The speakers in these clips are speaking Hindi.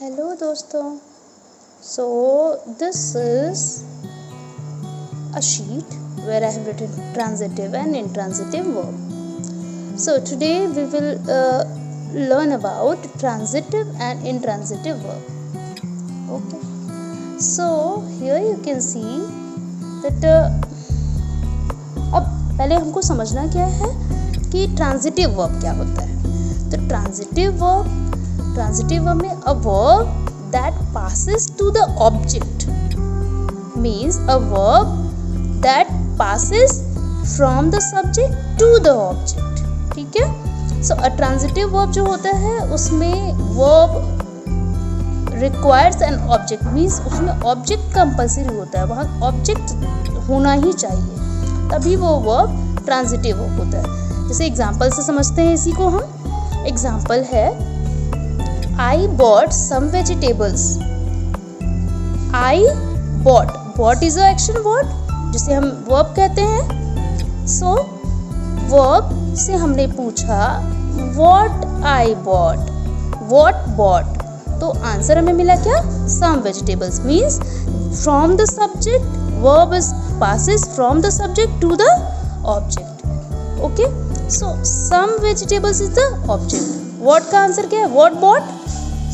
हेलो दोस्तों. So this is a sheet where I have written transitive and intransitive verb. So today we will learn about transitive and intransitive verb. Okay. So here you can see that अब पहले हमको समझना क्या है कि ट्रांजिटिव वर्ब क्या होता है. तो ट्रांजिटिव वर्ब में a verb that passes to the object means a verb that passes from the subject to the object. ठीक है. So a transitive verb जो होता है उसमें verb requires an object means उसमें object कंपल्सरी होता है. वहाँ object होना ही चाहिए तभी वो verb transitive verb होता है. जैसे एग्जाम्पल से समझते हैं इसी को हम. एग्जाम्पल है I bought some vegetables. I bought is a action word जिसे हम verb कहते हैं. So verb से हमने पूछा what I bought. तो आंसर हमें मिला क्या? some vegetables means from the subject verb passes from the subject to the object. Okay, so some vegetables is the object. what का आंसर क्या है? what bought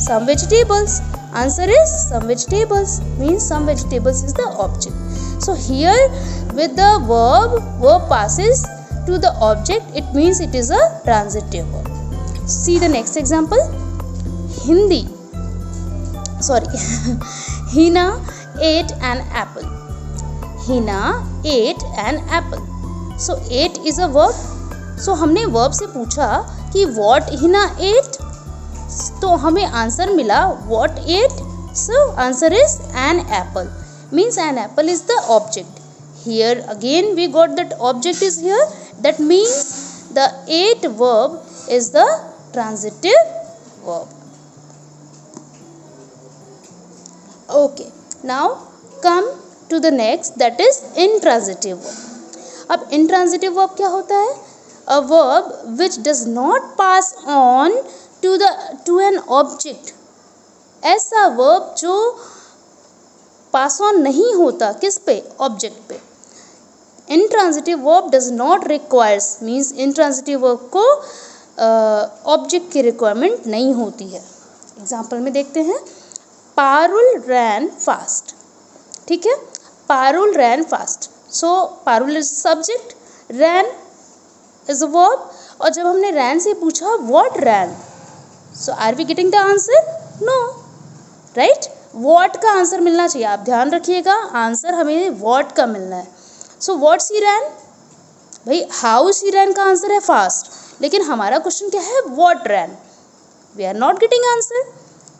some vegetables. Answer is some vegetables means some vegetables is the object. So here with the verb passes to the object, it means it is a transitive verb. See the next example. Hina ate an apple. So ate is a verb. So हमने verb से पूछा कि what Hina ate, तो हमें आंसर मिला what ate. So answer is an apple means an apple is the object. Here again we got that object is here, that means the ate verb is the transitive verb. Okay, now come to the next, that is intransitive verb. अब intransitive verb क्या होता है? A verb which does not pass on to an object. ऐसा वर्ब जो पास ऑन नहीं होता किस पे? ऑब्जेक्ट पे. Intransitive verb does not requires मीन्स इनट्रांजिटिव वर्ब को ऑब्जेक्ट की रिक्वायरमेंट नहीं होती है. एग्जाम्पल में देखते हैं. Parul ran fast. ठीक है, Parul ran fast. So Parul is subject, ran is a verb. और जब हमने रैन से पूछा what ran, so are we getting the answer? No, right? what का आंसर मिलना चाहिए. आप ध्यान रखिएगा, आंसर हमें what का मिलना है. so what she ran, भाई how she ran का आंसर है fast, लेकिन हमारा क्वेश्चन क्या है? what ran. we are not getting answer.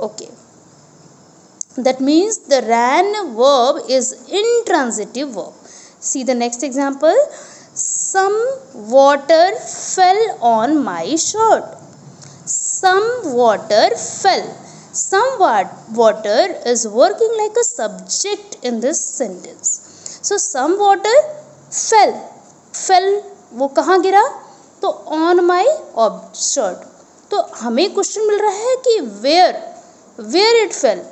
okay, that means the ran verb is intransitive verb. See the next example. Some water fell on my shirt. Some water fell. Some water is working like a subject in this sentence. So some water fell वो कहाँ गिरा? तो on my shirt. तो हमें क्वेश्चन मिल रहा है कि where it fell,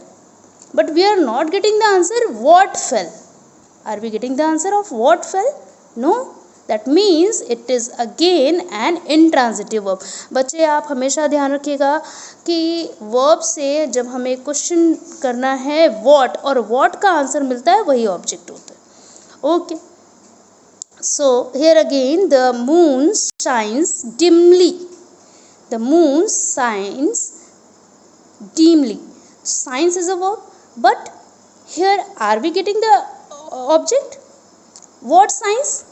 but we are not getting the answer what fell. Are we getting the answer of what fell? No. That means it is again an intransitive verb. बच्चे आप हमेशा ध्यान रखिएगा कि verb से जब हमें क्वेश्चन करना है what, और what का आंसर मिलता है वही ऑब्जेक्ट होता है. Okay, so here again the moon shines dimly. The moon shines dimly. Shines is a verb, but here are we getting the object? What shines?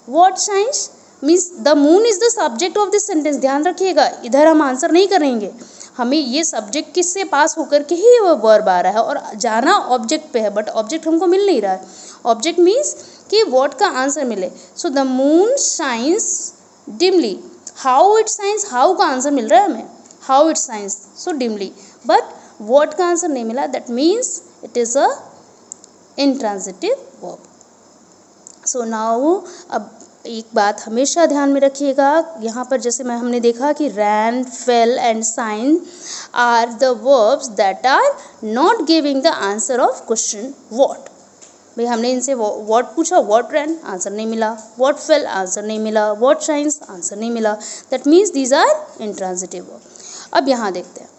What shines means the moon is the subject of this sentence. ध्यान रखिएगा, इधर हम आंसर नहीं करेंगे. हमें ये सब्जेक्ट किससे पास होकर के ही वो वर्ब आ रहा है और जाना ऑब्जेक्ट पे है, बट ऑब्जेक्ट हमको मिल नहीं रहा है. ऑब्जेक्ट मीन्स कि व्हाट का आंसर मिले. So the moon shines dimly. How it shines, how का आंसर मिल रहा है हमें, how it shines so dimly, but what का आंसर नहीं मिला. That means it is a intransitive verb. So now अब एक बात हमेशा ध्यान में रखिएगा, यहाँ पर जैसे हमने देखा कि ran, fell and sign are the verbs that are not giving the answer of question what. भाई हमने इनसे व्हाट पूछा, व्हाट रैन, आंसर नहीं मिला, व्हाट फेल, आंसर नहीं मिला, व्हाट शाइन्स, आंसर नहीं मिला, that means these are intransitive verb. अब यहाँ देखते हैं,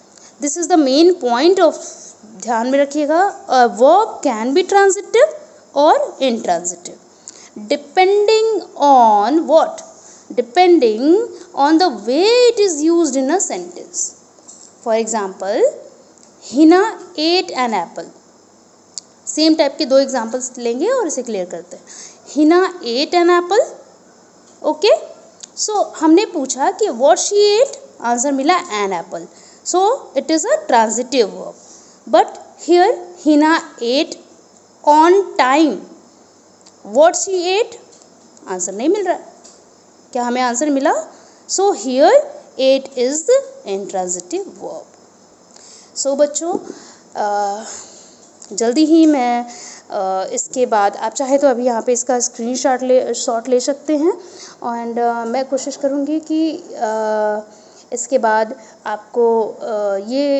this is the main point of, ध्यान में रखिएगा, a verb can be transitive और intransitive depending on what? Depending on the way it is used in a sentence. For example, Hina ate an apple. Same type के दो एग्जाम्पल्स लेंगे और इसे क्लियर करते हैं। Hina ate an apple. Okay, so हमने पूछा कि what she ate, आंसर मिला an apple. So it is a transitive verb. But here Hina ate on time. What she ate, answer नहीं मिल रहा है, क्या हमें आंसर मिला? So here ate is the intransitive verb. सो बच्चों, जल्दी ही मैं इसके बाद, आप चाहे तो अभी यहाँ पे इसका शॉट ले सकते हैं, एंड मैं कोशिश करूँगी कि इसके बाद आपको ये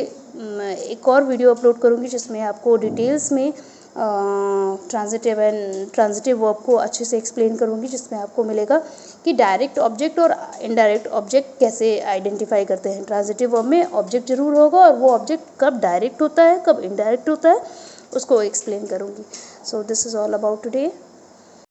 एक और वीडियो अपलोड करूँगी जिसमें आपको डिटेल्स में ट्रांजिटिव एंड ट्रांजिटिव वर्ब को अच्छे से एक्सप्लेन करूँगी, जिसमें आपको मिलेगा कि डायरेक्ट ऑब्जेक्ट और इनडायरेक्ट ऑब्जेक्ट कैसे आइडेंटिफाई करते हैं। ट्रांजिटिव वर्ब में ऑब्जेक्ट जरूर होगा और वो ऑब्जेक्ट कब डायरेक्ट होता है, कब इनडायरेक्ट होता है, उसको एक्सप्लेन करूँगी। So this is all about today.